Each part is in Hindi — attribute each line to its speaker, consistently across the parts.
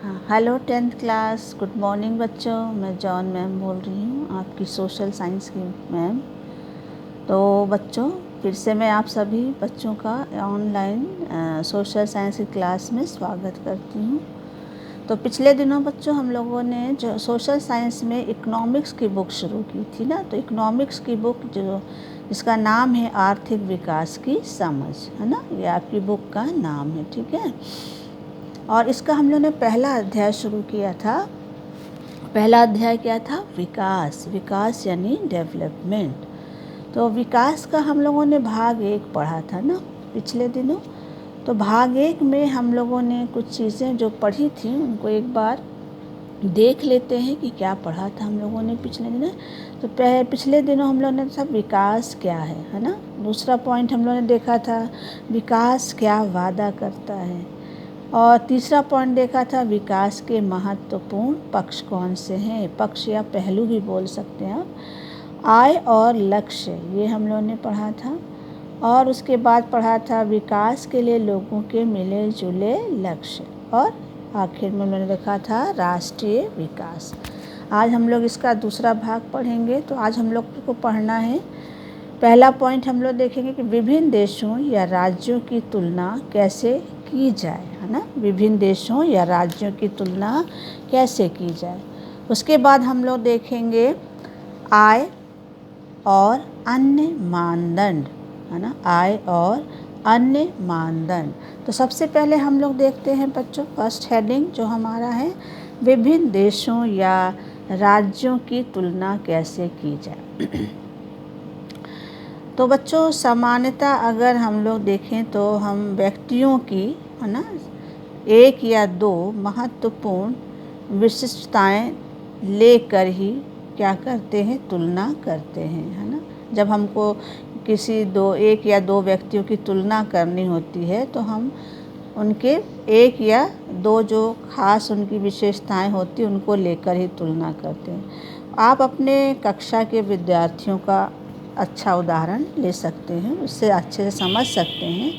Speaker 1: हाँ, hello 10th class. Good morning बच्चों। मैं जॉन मैम बोल रही हूँ, आपकी सोशल साइंस की मैम। तो बच्चों, फिर से मैं आप सभी बच्चों का ऑनलाइन सोशल साइंस की क्लास में स्वागत करती हूँ। तो पिछले दिनों बच्चों हम लोगों ने जो सोशल साइंस में इकोनॉमिक्स की बुक शुरू की थी ना, तो इकोनॉमिक्स की बुक जिसका नाम है आर्थिक विकास की समझ, है ना, ये आपकी बुक का नाम है, ठीक है। और इसका हम लोगों ने पहला अध्याय शुरू किया था। पहला अध्याय क्या था? विकास। विकास यानी डेवलपमेंट। तो विकास का हम लोगों ने भाग 1 पढ़ा था ना पिछले दिनों। तो भाग 1 में हम लोगों ने कुछ चीज़ें जो पढ़ी थी उनको एक बार देख लेते हैं कि क्या पढ़ा था हम लोगों ने पिछले दिनों। तो पिछले दिनों हम लोगों ने सब विकास क्या है ना। दूसरा पॉइंट हम लोगों ने देखा था विकास क्या वादा करता है। और तीसरा पॉइंट देखा था विकास के महत्वपूर्ण पक्ष कौन से हैं, पक्ष या पहलू भी बोल सकते हैं आप। आय और लक्ष्य, ये हम लोगों ने पढ़ा था। और उसके बाद पढ़ा था विकास के लिए लोगों के मिले जुले लक्ष्य। और आखिर में मैंने देखा था राष्ट्रीय विकास। आज हम लोग इसका दूसरा भाग पढ़ेंगे। तो आज हम लोग को पढ़ना है, पहला पॉइंट हम लोग देखेंगे कि विभिन्न देशों या राज्यों की तुलना कैसे की जाए, है ना। विभिन्न देशों या राज्यों की तुलना कैसे की जाए। उसके बाद हम लोग देखेंगे आय और अन्य मानदंड, है ना, आय और अन्य मानदंड। तो सबसे पहले हम लोग देखते हैं बच्चों, फर्स्ट हेडिंग जो हमारा है, विभिन्न देशों या राज्यों की तुलना कैसे की जाए। तो बच्चों, सामान्यतः अगर हम लोग देखें तो हम व्यक्तियों की, है ना, 1 या 2 महत्वपूर्ण विशिष्टताएं लेकर ही क्या करते हैं, तुलना करते हैं, है ना। जब हमको किसी 1 या 2 व्यक्तियों की तुलना करनी होती है तो हम उनके 1 या 2 जो खास उनकी विशेषताएं होती हैं उनको लेकर ही तुलना करते हैं। आप अपने कक्षा के विद्यार्थियों का अच्छा उदाहरण ले सकते हैं, उससे अच्छे से समझ सकते हैं।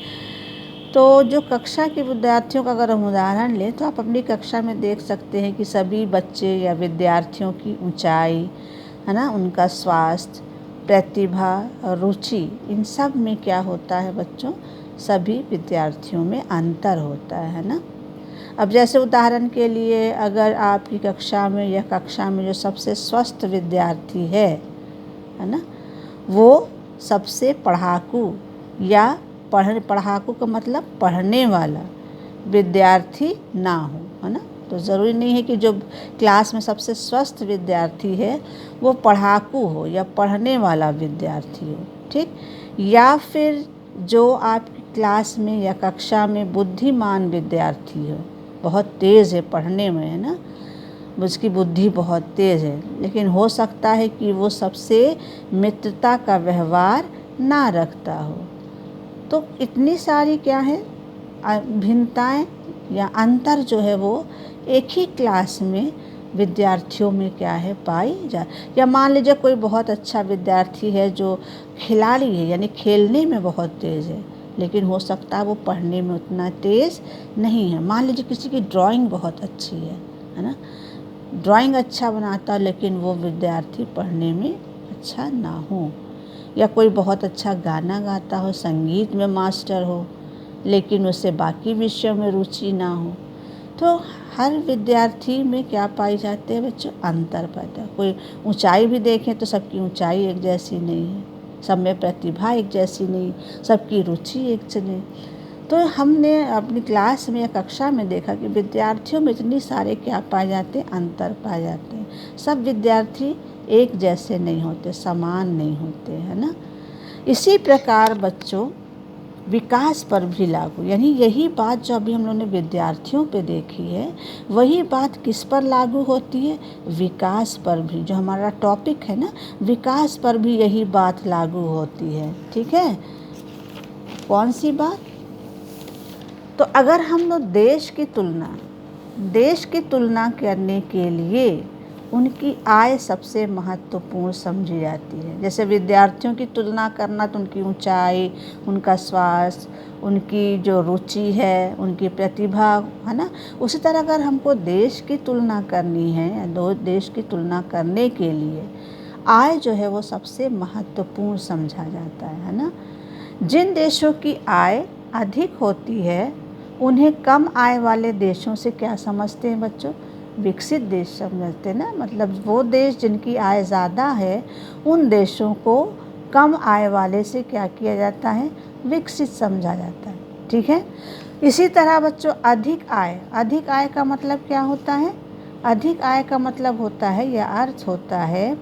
Speaker 1: तो जो कक्षा के विद्यार्थियों का अगर हम उदाहरण लें तो आप अपनी कक्षा में देख सकते हैं कि सभी बच्चे या विद्यार्थियों की ऊंचाई, है ना, उनका स्वास्थ्य, प्रतिभा और रुचि, इन सब में क्या होता है बच्चों, सभी विद्यार्थियों में अंतर होता है ना। अब जैसे उदाहरण के लिए अगर आपकी कक्षा में या कक्षा में जो सबसे स्वस्थ विद्यार्थी है ना, वो सबसे पढ़ाकू या पढ़ाकू का मतलब पढ़ने वाला विद्यार्थी ना हो, है ना। तो ज़रूरी नहीं है कि जो क्लास में सबसे स्वस्थ विद्यार्थी है वो पढ़ाकू हो या पढ़ने वाला विद्यार्थी हो, ठीक। या फिर जो आपकी क्लास में या कक्षा में बुद्धिमान विद्यार्थी हो, बहुत तेज़ है पढ़ने में, है ना, उसकी बुद्धि बहुत तेज़ है, लेकिन हो सकता है कि वो सबसे मित्रता का व्यवहार ना रखता हो। तो इतनी सारी क्या है भिन्नताएं या अंतर जो है वो एक ही क्लास में विद्यार्थियों में क्या है पाई जा। या मान लीजिए कोई बहुत अच्छा विद्यार्थी है जो खिलाड़ी है, यानी खेलने में बहुत तेज़ है, लेकिन हो सकता है वो पढ़ने में उतना तेज़ नहीं है। मान लीजिए किसी की ड्राइंग बहुत अच्छी है ना, ड्राइंग अच्छा बनाता है लेकिन वो विद्यार्थी पढ़ने में अच्छा ना हो। या कोई बहुत अच्छा गाना गाता हो, संगीत में मास्टर हो, लेकिन उसे बाकी विषयों में रुचि ना हो। तो हर विद्यार्थी में क्या पाई जाते हैं बच्चों, अंतर पाता है। कोई ऊंचाई भी देखें तो सबकी ऊंचाई एक जैसी नहीं है, सब में प्रतिभा एक जैसी नहीं, सबकी रुचि एक से नहीं। तो हमने अपनी क्लास में या कक्षा में देखा कि विद्यार्थियों में इतनी सारे क्या पाए जाते हैं, अंतर पाए जाते हैं। सब विद्यार्थी एक जैसे नहीं होते, समान नहीं होते, है ना। इसी प्रकार बच्चों विकास पर भी लागू, यानी यही बात जो अभी हम लोगों ने विद्यार्थियों पे देखी है वही बात किस पर लागू होती है, विकास पर भी। जो हमारा टॉपिक है ना, विकास पर भी यही बात लागू होती है, ठीक है। कौन सी बात? तो अगर हम लोग देश की तुलना करने के लिए उनकी आय सबसे महत्वपूर्ण समझी जाती है। जैसे विद्यार्थियों की तुलना करना तो उनकी ऊंचाई, उनका स्वास्थ्य, उनकी जो रुचि है, उनकी प्रतिभा, है ना। उसी तरह अगर हमको देश की तुलना करनी है, दो देश की तुलना करने के लिए आय जो है वो सबसे महत्वपूर्ण समझा जाता है ना। जिन देशों की आय अधिक होती है उन्हें कम आय वाले देशों से क्या समझते हैं बच्चों? विकसित देश समझते हैं ना। मतलब वो देश जिनकी आय ज़्यादा है उन देशों को कम आय वाले से क्या किया जाता है? विकसित समझा जाता है। ठीक है। इसी तरह बच्चों अधिक आय का मतलब क्या होता है? अधिक आय का मतलब होता है या अर्थ होता है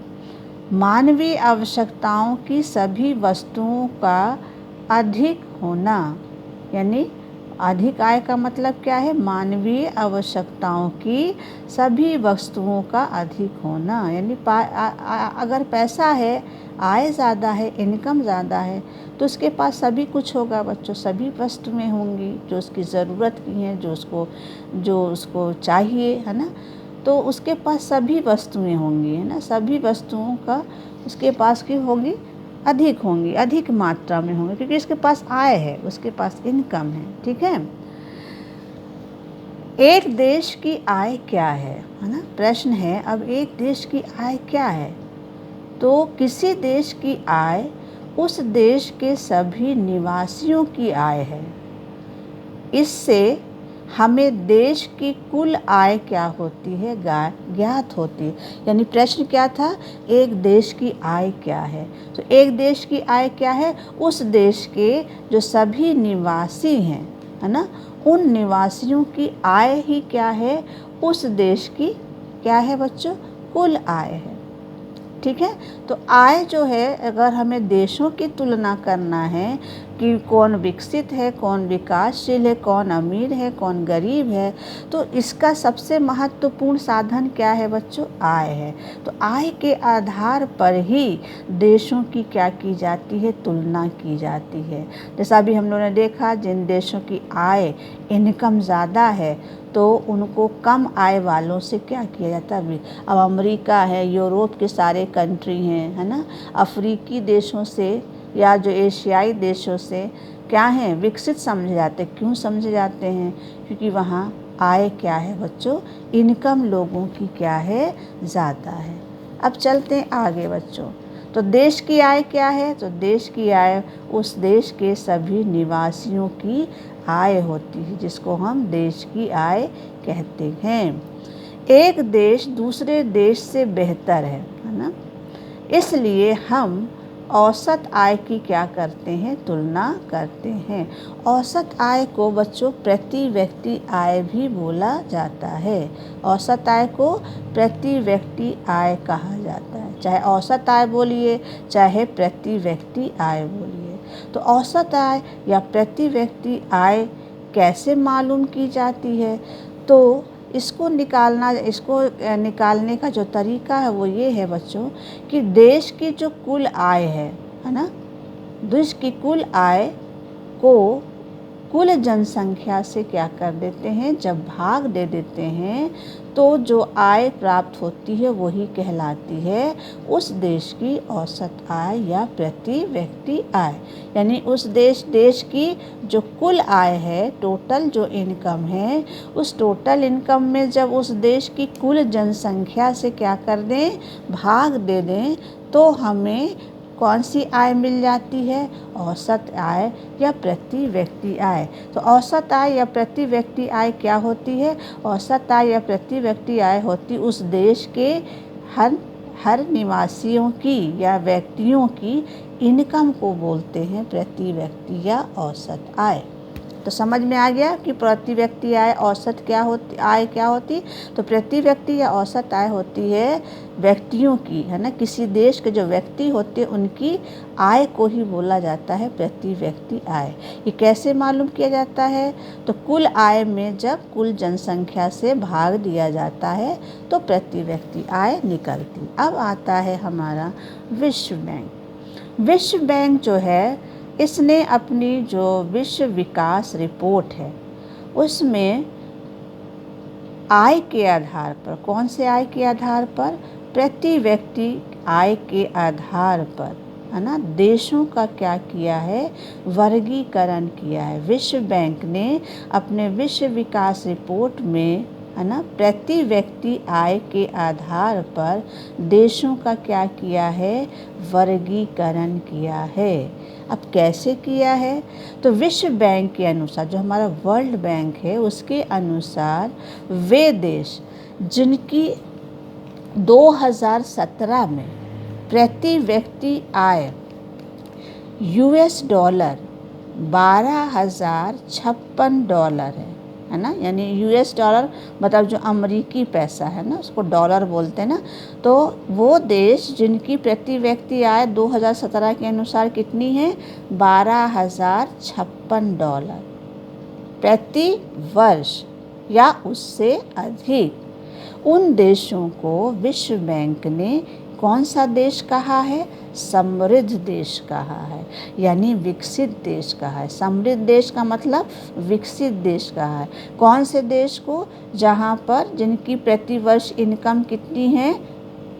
Speaker 1: मानवीय आवश्यकताओं की सभी वस्तुओं का अधिक होना। यानी अधिक आय का मतलब क्या है? मानवीय आवश्यकताओं की सभी वस्तुओं का अधिक होना। यानी अगर पैसा है, आय ज़्यादा है, इनकम ज़्यादा है तो उसके पास सभी कुछ होगा बच्चों, सभी वस्तुएं होंगी जो उसकी ज़रूरत की हैं, जो उसको चाहिए, है ना। तो उसके पास सभी वस्तुएं होंगी, है ना। सभी वस्तुओं का उसके पास की होगी, अधिक होंगी, अधिक मात्रा में होंगी, क्योंकि इसके पास आय है, उसके पास इनकम है। ठीक है। एक देश की आय क्या है ना। प्रश्न है अब एक देश की आय क्या है? तो किसी देश की आय उस देश के सभी निवासियों की आय है। इससे हमें देश की कुल आय क्या होती है? ज्ञात होती है। यानी प्रश्न क्या था? एक देश की आय क्या है? तो एक देश की आय क्या है? उस देश के जो सभी निवासी हैं, है ना, उन निवासियों की आय ही क्या है? उस देश की क्या है बच्चों? कुल आय है। ठीक है। तो आय जो है, अगर हमें देशों की तुलना करना है कि कौन विकसित है, कौन विकासशील है, कौन अमीर है, कौन गरीब है, तो इसका सबसे महत्वपूर्ण साधन क्या है बच्चों? आय है। तो आय के आधार पर ही देशों की क्या की जाती है? तुलना की जाती है। जैसा अभी हम लोगों ने देखा, जिन देशों की आय, इनकम ज़्यादा है तो उनको कम आय वालों से क्या किया जाता है? अब अमेरिका है, यूरोप के सारे कंट्री हैं, है ना, अफ्रीकी देशों से या जो एशियाई देशों से क्या हैं? विकसित समझे जाते। क्यों समझे जाते हैं? क्योंकि वहाँ आय क्या है बच्चों? इनकम लोगों की क्या है? ज़्यादा है। अब चलते हैं आगे बच्चों। तो देश की आय क्या है? तो देश की आय उस देश के सभी निवासियों की आय होती है, जिसको हम देश की आय कहते हैं। एक देश दूसरे देश से बेहतर है ना। इसलिए हम औसत आय की क्या करते हैं? तुलना करते हैं। औसत आय को बच्चों प्रति व्यक्ति आय भी बोला जाता है। औसत आय को प्रति व्यक्ति आय कहा जाता है। चाहे औसत आय बोलिए, चाहे प्रति व्यक्ति आय बोलिए। तो औसत आय या प्रति व्यक्ति आय कैसे मालूम की जाती है? तो इसको निकालने का जो तरीका है वो ये है बच्चों कि देश की जो कुल आय है ना, देश की कुल आय को कुल जनसंख्या से क्या कर देते हैं? जब भाग दे देते हैं तो जो आय प्राप्त होती है वही कहलाती है उस देश की औसत आय या प्रति व्यक्ति आय। यानी उस देश की जो कुल आय है, टोटल जो इनकम है, उस टोटल इनकम में जब उस देश की कुल जनसंख्या से क्या कर दें? भाग दे दें, तो हमें कौन सी आय मिल जाती है? औसत आय या प्रति व्यक्ति आय। तो औसत आय या प्रति व्यक्ति आय क्या होती है? औसत आय या प्रति व्यक्ति आय होती उस देश के हर निवासियों की या व्यक्तियों की इनकम को बोलते हैं प्रति व्यक्ति या औसत आय। तो समझ में आ गया कि प्रति व्यक्ति आय औसत क्या होती? तो प्रति व्यक्ति या औसत आय होती है व्यक्तियों की, है ना। किसी देश के जो व्यक्ति होते हैं उनकी आय को ही बोला जाता है प्रति व्यक्ति आय। ये कैसे मालूम किया जाता है? तो कुल आय में जब कुल जनसंख्या से भाग दिया जाता है तो प्रति व्यक्ति आय निकलती। अब आता है हमारा विश्व बैंक। विश्व बैंक जो है, इसने अपनी जो विश्व विकास रिपोर्ट है उसमें आय के आधार पर, कौन से आय के आधार पर? प्रति व्यक्ति आय के आधार पर, है ना, देशों का क्या किया है? वर्गीकरण किया है। विश्व बैंक ने अपने विश्व विकास रिपोर्ट में, है ना, प्रति व्यक्ति आय के आधार पर देशों का क्या किया है? वर्गीकरण किया है। अब कैसे किया है? तो विश्व बैंक के अनुसार, जो हमारा वर्ल्ड बैंक है उसके अनुसार, वे देश जिनकी 2017 में प्रति व्यक्ति आय $12,056 है ना, यानी $, मतलब जो अमरीकी पैसा है ना, उसको डॉलर बोलते हैं ना, तो वो देश जिनकी प्रति व्यक्ति आय 2017 के अनुसार कितनी है? $12,056 प्रति वर्ष या उससे अधिक, उन देशों को विश्व बैंक ने कौन सा देश कहा है? समृद्ध देश कहा है, यानी विकसित देश कहा है। समृद्ध देश का मतलब विकसित देश कहा है। कौन से देश को? जहाँ पर जिनकी प्रति वर्ष इनकम कितनी है,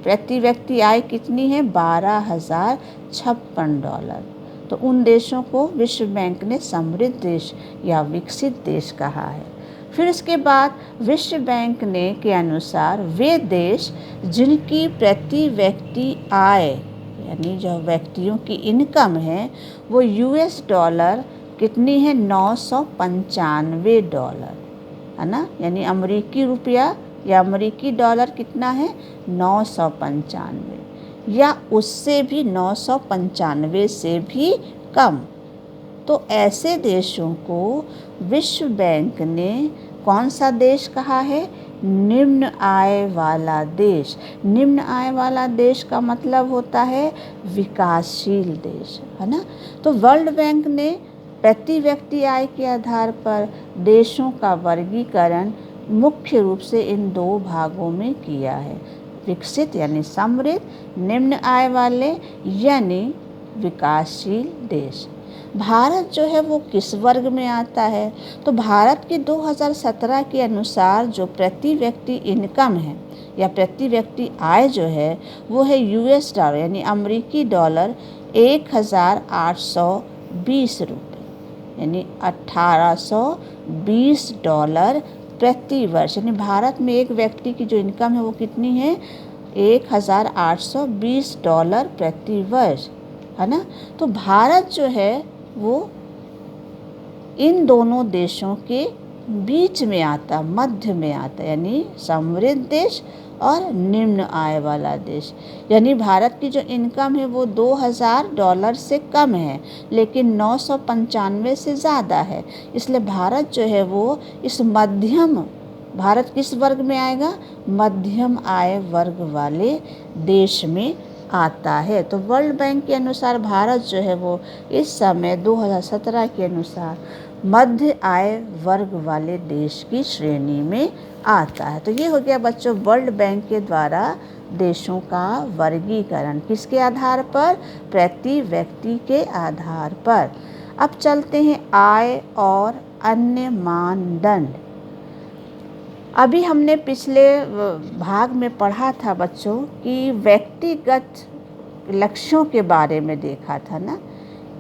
Speaker 1: प्रति व्यक्ति आय कितनी है? $12,056। तो उन देशों को विश्व बैंक ने समृद्ध देश या विकसित देश कहा है। फिर इसके बाद विश्व बैंक ने के अनुसार, वे देश जिनकी प्रति व्यक्ति आय, यानी जो व्यक्तियों की इनकम है, वो $, कितनी है? $995, है ना, यानी अमेरिकी रुपया या अमेरिकी डॉलर कितना है? 995, या उससे भी 995 से भी कम। तो ऐसे देशों को विश्व बैंक ने कौन सा देश कहा है? निम्न आय वाला देश। निम्न आय वाला देश का मतलब होता है विकासशील देश, है ना। तो वर्ल्ड बैंक ने प्रति व्यक्ति आय के आधार पर देशों का वर्गीकरण मुख्य रूप से इन दो भागों में किया है, विकसित यानी समृद्ध, निम्न आय वाले यानी विकासशील देश। भारत जो है वो किस वर्ग में आता है? तो भारत के 2017 के अनुसार जो प्रति व्यक्ति इनकम है या प्रति व्यक्ति आय जो है वो है $, यानी अमेरिकी डॉलर 1,820 रुपये, यानी $1,820 प्रति वर्ष। यानी भारत में एक व्यक्ति की जो इनकम है वो कितनी है? $1,820 प्रति वर्ष, है ना। तो भारत जो है वो इन दोनों देशों के बीच में आता, मध्य में आता, यानी समृद्ध देश और निम्न आय वाला देश। यानी भारत की जो इनकम है वो $2,000 से कम है, लेकिन 995 से ज़्यादा है। इसलिए भारत जो है वो इस मध्यम, भारत किस वर्ग में आएगा? मध्यम आय वर्ग वाले देश में आता है। तो वर्ल्ड बैंक के अनुसार भारत जो है वो इस समय 2017 के अनुसार मध्य आय वर्ग वाले देश की श्रेणी में आता है। तो ये हो गया बच्चों वर्ल्ड बैंक के द्वारा देशों का वर्गीकरण, किसके आधार पर? प्रति व्यक्ति के आधार पर। अब चलते हैं आय और अन्य मानदंड। अभी हमने पिछले भाग में पढ़ा था बच्चों कि व्यक्तिगत लक्ष्यों के बारे में देखा था ना,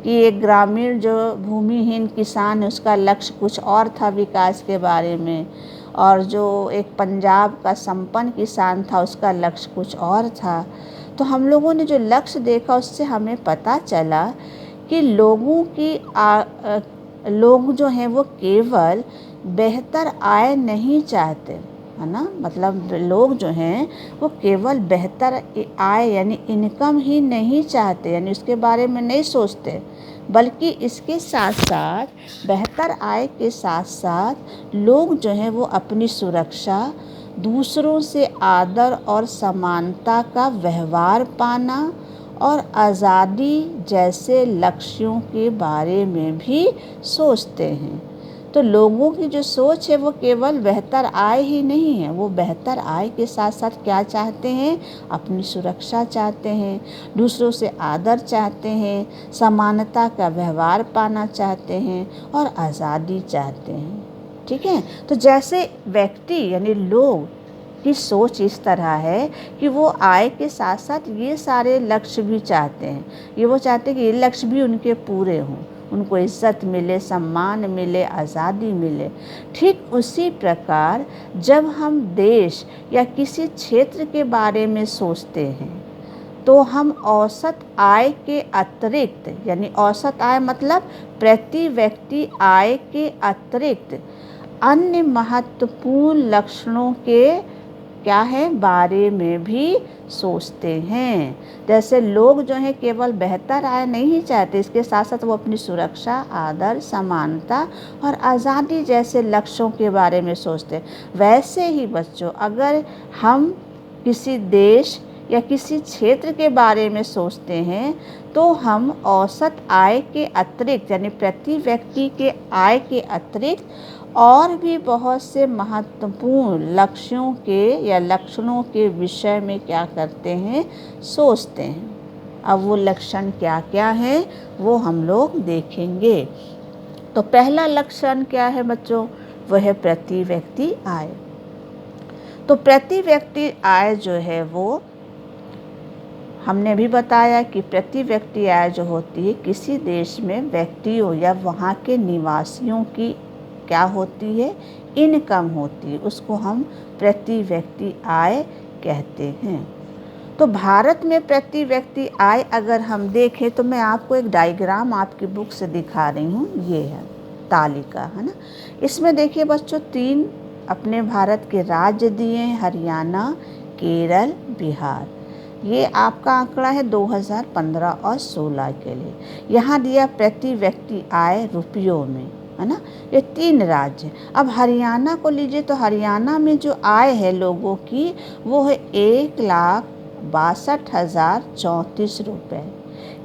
Speaker 1: कि एक ग्रामीण जो भूमिहीन किसान है उसका लक्ष्य कुछ और था विकास के बारे में, और जो एक पंजाब का संपन्न किसान था उसका लक्ष्य कुछ और था। तो हम लोगों ने जो लक्ष्य देखा उससे हमें पता चला कि लोग जो हैं वो केवल बेहतर आय नहीं चाहते, है ना, मतलब लोग जो हैं वो केवल बेहतर आय यानी इनकम ही नहीं चाहते, यानी उसके बारे में नहीं सोचते, बल्कि इसके साथ साथ, बेहतर आय के साथ साथ लोग जो हैं वो अपनी सुरक्षा, दूसरों से आदर और समानता का व्यवहार पाना और आज़ादी जैसे लक्ष्यों के बारे में भी सोचते हैं। तो लोगों की जो सोच है वो केवल बेहतर आय ही नहीं है, वो बेहतर आय के साथ साथ क्या चाहते हैं? अपनी सुरक्षा चाहते हैं, दूसरों से आदर चाहते हैं, समानता का व्यवहार पाना चाहते हैं और आज़ादी चाहते हैं। ठीक है। तो जैसे व्यक्ति यानी लोग की सोच इस तरह है कि वो आय के साथ साथ ये सारे लक्ष्य भी चाहते हैं, ये वो चाहते हैं कि ये लक्ष्य भी उनके पूरे हों, उनको इज्जत मिले, सम्मान मिले, आज़ादी मिले। ठीक उसी प्रकार जब हम देश या किसी क्षेत्र के बारे में सोचते हैं तो हम औसत आय के अतिरिक्त, यानी औसत आय मतलब प्रति व्यक्ति आय के अतिरिक्त अन्य महत्वपूर्ण लक्षणों के क्या है बारे में भी सोचते हैं। जैसे लोग जो हैं केवल बेहतर आय नहीं चाहते, इसके साथ साथ वो अपनी सुरक्षा, आदर, समानता और आज़ादी जैसे लक्ष्यों के बारे में सोचते हैं। वैसे ही बच्चों, अगर हम किसी देश या किसी क्षेत्र के बारे में सोचते हैं तो हम औसत आय के अतिरिक्त यानी प्रति व्यक्ति के आय के अतिरिक्त और भी बहुत से महत्वपूर्ण लक्ष्यों के या लक्षणों के विषय में क्या करते हैं, सोचते हैं। अब वो लक्षण क्या क्या हैं वो हम लोग देखेंगे। तो पहला लक्षण क्या है बच्चों, वह है प्रति व्यक्ति आय। तो प्रति व्यक्ति आय जो है वो हमने भी बताया कि प्रति व्यक्ति आय जो होती है किसी देश में व्यक्तियों या वहाँ के निवासियों की क्या होती है, इनकम होती है, उसको हम प्रति व्यक्ति आय कहते हैं। तो भारत में प्रति व्यक्ति आय अगर हम देखें तो मैं आपको एक डायग्राम आपकी बुक से दिखा रही हूँ, ये है तालिका, है ना। इसमें देखिए बच्चों 3 अपने भारत के राज्य दिए हैं, हरियाणा, केरल, बिहार। ये आपका आंकड़ा है 2015 और 16 के लिए। यहाँ दिया प्रति व्यक्ति आय रुपयों में, है ना। ये 3 राज्य। अब हरियाणा को लीजिए तो हरियाणा में जो आय है लोगों की वो है 1,62,034 रुपये।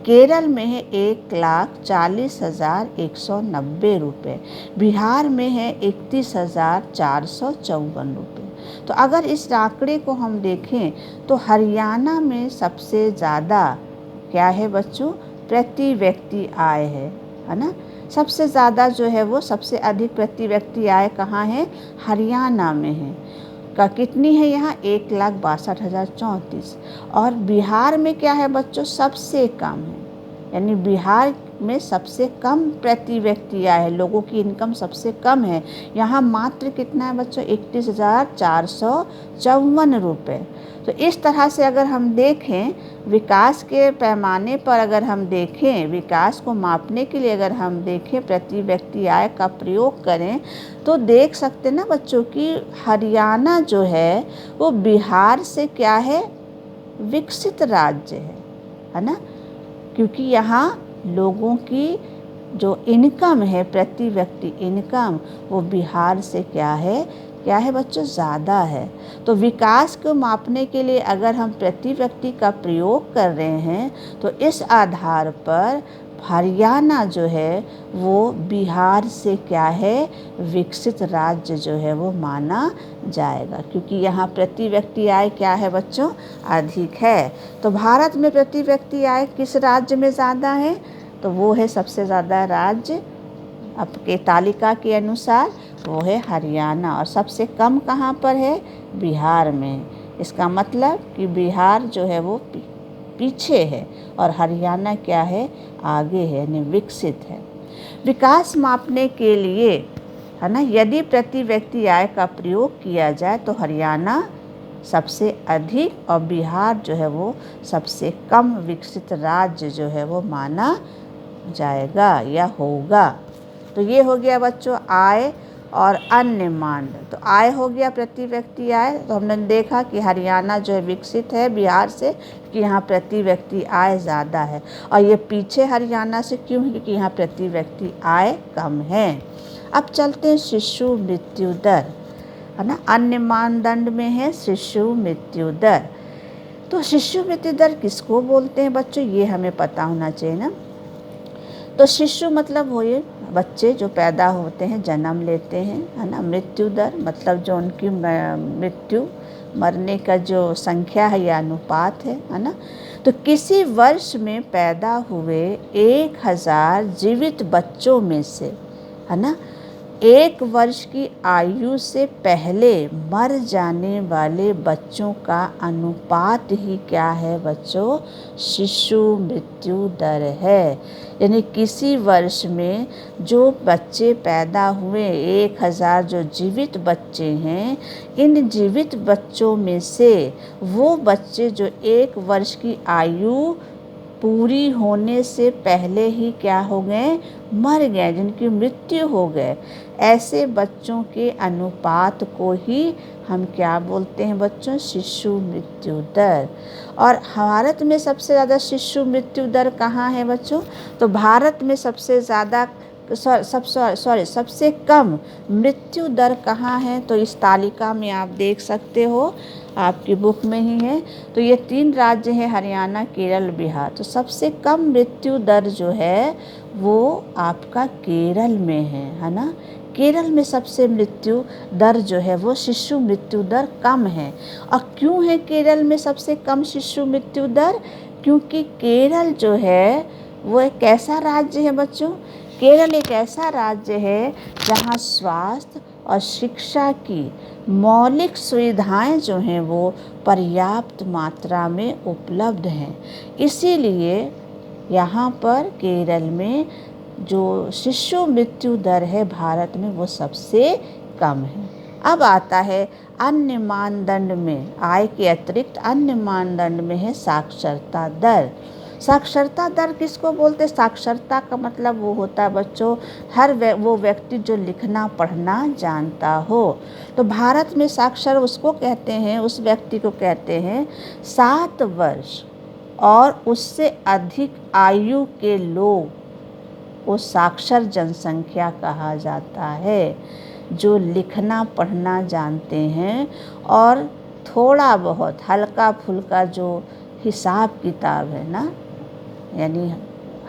Speaker 1: केरल में है 1,40,190 रुपये। बिहार में है 31,454 रुपये। तो अगर इस आंकड़े को हम देखें तो हरियाणा में सबसे ज़्यादा क्या है बच्चों, प्रति व्यक्ति आय है ना। सबसे ज़्यादा जो है वो सबसे अधिक प्रति व्यक्ति आय कहाँ है, हरियाणा में है। का कितनी है यहाँ 1,62,034। और बिहार में क्या है बच्चों, सबसे कम है, यानी बिहार में सबसे कम प्रति व्यक्ति आय है, लोगों की इनकम सबसे कम है। यहाँ मात्र कितना है बच्चों, 31,454 रुपये। तो इस तरह से अगर हम देखें विकास के पैमाने पर, अगर हम देखें विकास को मापने के लिए अगर हम देखें प्रति व्यक्ति आय का प्रयोग करें तो देख सकते ना बच्चों कि हरियाणा जो है वो बिहार से क्या है, विकसित राज्य है ना। क्योंकि यहाँ लोगों की जो इनकम है, प्रति व्यक्ति इनकम, वो बिहार से क्या है बच्चों, ज़्यादा है। तो विकास को मापने के लिए अगर हम प्रति व्यक्ति का प्रयोग कर रहे हैं तो इस आधार पर हरियाणा जो है वो बिहार से क्या है, विकसित राज्य जो है वो माना जाएगा, क्योंकि यहाँ प्रति व्यक्ति आय क्या है बच्चों, अधिक है। तो भारत में प्रति व्यक्ति आय किस राज्य में ज़्यादा है, तो वो है सबसे ज़्यादा राज्य आपके तालिका के अनुसार वो है हरियाणा। और सबसे कम कहाँ पर है, बिहार में। इसका मतलब कि बिहार जो है वो पीछे है और हरियाणा क्या है, आगे है, यानी विकसित है। विकास मापने के लिए है ना, यदि प्रति व्यक्ति आय का प्रयोग किया जाए तो हरियाणा सबसे अधिक और बिहार जो है वो सबसे कम विकसित राज्य जो है वो माना जाएगा या होगा। तो ये हो गया बच्चों आय और अन्य मानदंड। तो आय हो गया प्रति व्यक्ति आय, तो हमने देखा कि हरियाणा जो है विकसित है बिहार से, कि यहाँ प्रति व्यक्ति आय ज़्यादा है। और ये पीछे हरियाणा से क्यों है, क्योंकि यहाँ प्रति व्यक्ति आय कम है। अब चलते हैं शिशु मृत्यु दर, है ना। अन्य मानदंड में है शिशु मृत्यु दर। तो शिशु मृत्यु दर किसको बोलते हैं बच्चों, ये हमें पता होना चाहिए ना। तो शिशु मतलब वो ये बच्चे जो पैदा होते हैं, जन्म लेते हैं, है ना। मृत्यु दर मतलब जो उनकी मृत्यु मरने का जो संख्या है या अनुपात है ना। तो किसी वर्ष में पैदा हुए 1,000 जीवित बच्चों में से, है ना, 1 वर्ष की आयु से पहले मर जाने वाले बच्चों का अनुपात ही क्या है बच्चों? शिशु मृत्यु दर है। यानी किसी वर्ष में जो बच्चे पैदा हुए, 1000 जो जीवित बच्चे हैं, इन जीवित बच्चों में से वो बच्चे जो 1 वर्ष की आयु पूरी होने से पहले ही क्या हो गए? मर गए, जिनकी मृत्यु हो गए, ऐसे बच्चों के अनुपात को ही हम क्या बोलते हैं बच्चों? शिशु मृत्यु दर। और भारत में सबसे ज़्यादा शिशु मृत्यु दर कहाँ है बच्चों? तो भारत में सबसे ज़्यादा सबसे कम मृत्यु दर कहाँ है? तो इस तालिका में आप देख सकते हो, आपकी बुक में ही है। तो ये 3 राज्य हैं, हरियाणा, केरल, बिहार। तो सबसे कम मृत्यु दर जो है वो आपका केरल में है ना? केरल में सबसे मृत्यु दर जो है वो शिशु मृत्यु दर कम है। और क्यों है केरल में सबसे कम शिशु मृत्यु दर? क्योंकि केरल जो है वो एक ऐसा राज्य है बच्चों, केरल एक ऐसा राज्य है जहाँ स्वास्थ्य और शिक्षा की मौलिक सुविधाएं जो हैं वो पर्याप्त मात्रा में उपलब्ध हैं। इसीलिए यहाँ पर केरल में जो शिशु मृत्यु दर है भारत में वो सबसे कम है। अब आता है अन्य मानदंड में, आय के अतिरिक्त अन्य मानदंड में है साक्षरता दर। साक्षरता दर किसको बोलते हैं? साक्षरता का मतलब वो होता है बच्चों, वो व्यक्ति जो लिखना पढ़ना जानता हो। तो भारत में साक्षर उसको कहते हैं, उस व्यक्ति को कहते हैं 7 वर्ष और उससे अधिक आयु के लोग को साक्षर जनसंख्या कहा जाता है। जो लिखना पढ़ना जानते हैं और थोड़ा बहुत हल्का फुल्का जो हिसाब किताब है ना, यानी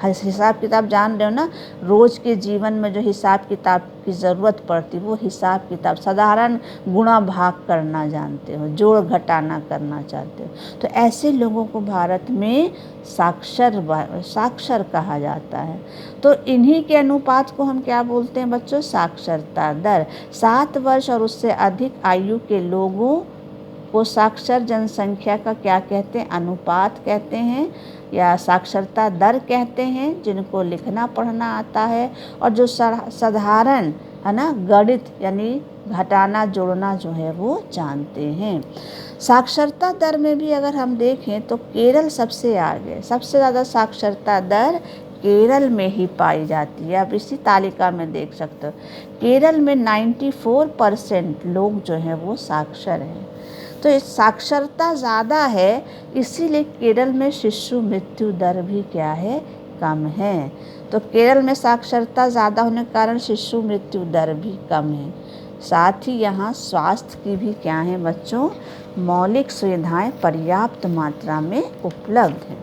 Speaker 1: हिसाब किताब जान रहे हो ना, रोज़ के जीवन में जो हिसाब किताब की ज़रूरत पड़ती है वो हिसाब किताब, साधारण गुणा भाग करना जानते हो, जोड़ घटाना करना चाहते हो, तो ऐसे लोगों को भारत में साक्षर कहा जाता है। तो इन्हीं के अनुपात को हम क्या बोलते हैं बच्चों? साक्षरता दर। 7 वर्ष और उससे अधिक आयु के लोगों को साक्षर जनसंख्या का क्या कहते हैं? अनुपात कहते हैं या साक्षरता दर कहते हैं, जिनको लिखना पढ़ना आता है और जो साधारण है ना गणित यानी घटाना जोड़ना जो है वो जानते हैं। साक्षरता दर में भी अगर हम देखें तो केरल सबसे आगे, सबसे ज़्यादा साक्षरता दर केरल में ही पाई जाती है। आप इसी तालिका में देख सकते हो, केरल में 94% लोग जो हैं वो साक्षर हैं। तो इस साक्षरता ज़्यादा है, इसीलिए केरल में शिशु मृत्यु दर भी क्या है? कम है। तो केरल में साक्षरता ज़्यादा होने के कारण शिशु मृत्यु दर भी कम है। साथ ही यहाँ स्वास्थ्य की भी क्या है बच्चों? मौलिक सुविधाएं पर्याप्त मात्रा में उपलब्ध हैं।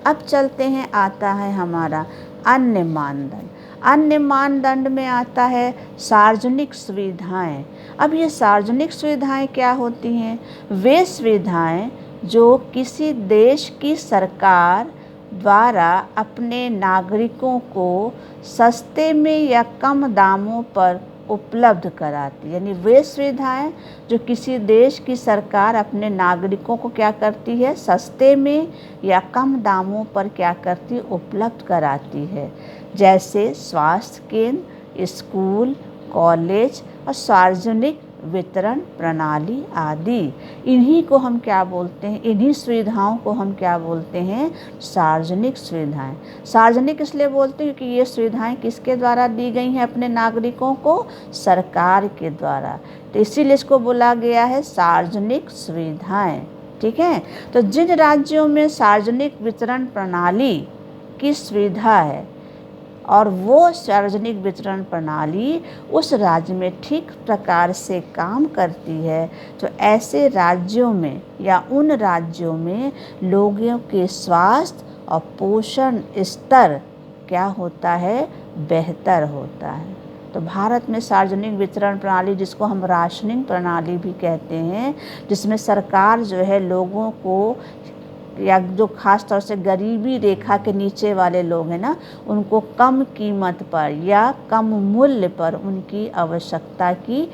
Speaker 1: अब चलते हैं, आता है हमारा अन्य मानदंड। अन्य मानदंड में आता है सार्वजनिक सुविधाएं। अब ये सार्वजनिक सुविधाएं क्या होती हैं? वे सुविधाएं जो किसी देश की सरकार द्वारा अपने नागरिकों को सस्ते में या कम दामों पर उपलब्ध कराती, यानी वे सुविधाएं जो किसी देश की सरकार अपने नागरिकों को क्या करती है? सस्ते में या कम दामों पर क्या करती? उपलब्ध कराती है। जैसे स्वास्थ्य केंद्र, स्कूल, कॉलेज और सार्वजनिक वितरण प्रणाली आदि। इन्हीं को हम क्या बोलते हैं? इन्हीं सुविधाओं को हम क्या बोलते हैं? सार्वजनिक सुविधाएं। सार्वजनिक इसलिए बोलते हैं क्योंकि ये सुविधाएं किसके द्वारा दी गई हैं अपने नागरिकों को? सरकार के द्वारा। तो इसीलिए इसको बोला गया है सार्वजनिक सुविधाएं। ठीक है। तो जिन राज्यों में सार्वजनिक वितरण प्रणाली की सुविधा है और वो सार्वजनिक वितरण प्रणाली उस राज्य में ठीक प्रकार से काम करती है, तो ऐसे राज्यों में या उन राज्यों में लोगों के स्वास्थ्य और पोषण स्तर क्या होता है? बेहतर होता है। तो भारत में सार्वजनिक वितरण प्रणाली, जिसको हम राशनिंग प्रणाली भी कहते हैं, जिसमें सरकार जो है लोगों को या जो ख़ास तौर से गरीबी रेखा के नीचे वाले लोग हैं ना, उनको कम कीमत पर या कम मूल्य पर उनकी आवश्यकता की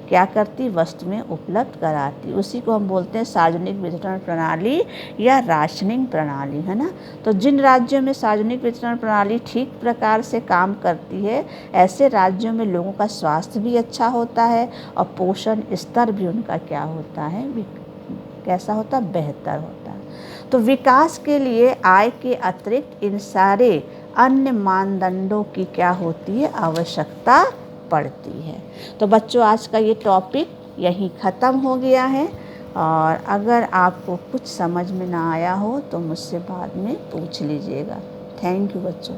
Speaker 1: क्या करती, वस्तु में उपलब्ध कराती। उसी को हम बोलते हैं सार्वजनिक वितरण प्रणाली या राशनिंग प्रणाली, है ना। तो जिन राज्यों में सार्वजनिक वितरण प्रणाली ठीक प्रकार से काम करती है, ऐसे राज्यों में लोगों का स्वास्थ्य भी अच्छा होता है और पोषण स्तर भी उनका क्या होता है, कैसा होता है, बेहतर होता है। तो विकास के लिए आय के अतिरिक्त इन सारे अन्य मानदंडों की क्या होती है, आवश्यकता पड़ती है। तो बच्चों, आज का ये टॉपिक यहीं ख़त्म हो गया है, और अगर आपको कुछ समझ में ना आया हो तो मुझसे बाद में पूछ लीजिएगा। थैंक यू बच्चों।